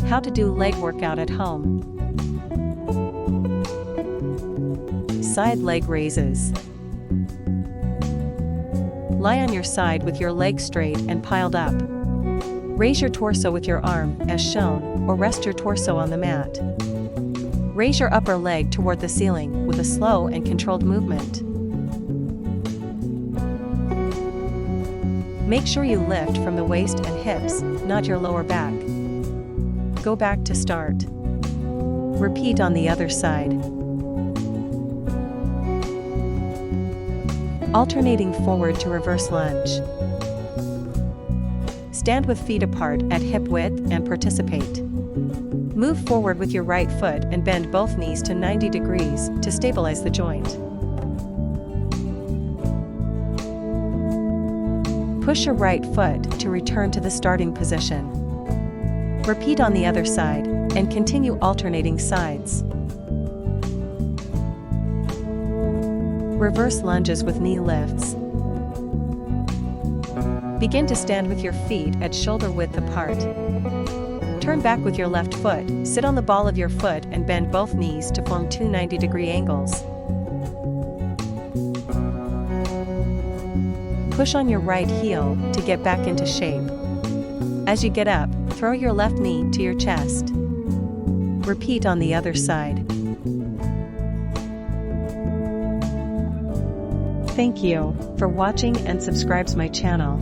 How to do leg workout at home. Side leg raises. Lie on your side with your legs straight and piled up. Raise your torso with your arm, as shown, or rest your torso on the mat. Raise your upper leg toward the ceiling with a slow and controlled movement. Make sure you lift from the waist and hips, not your lower back. Go back to start. Repeat on the other side. Alternating forward to reverse lunge. Stand with feet apart at hip width and participate. Move forward with your right foot and bend both knees to 90 degrees to stabilize the joint. Push your right foot to return to the starting position. Repeat on the other side, and continue alternating sides. Reverse lunges with knee lifts. Begin to stand with your feet at shoulder width apart. Turn back with your left foot, sit on the ball of your foot and bend both knees to form two 90-degree angles. Push on your right heel to get back into shape. As you get up, throw your left knee to your chest. Repeat on the other side. Thank you for watching and subscribe my channel.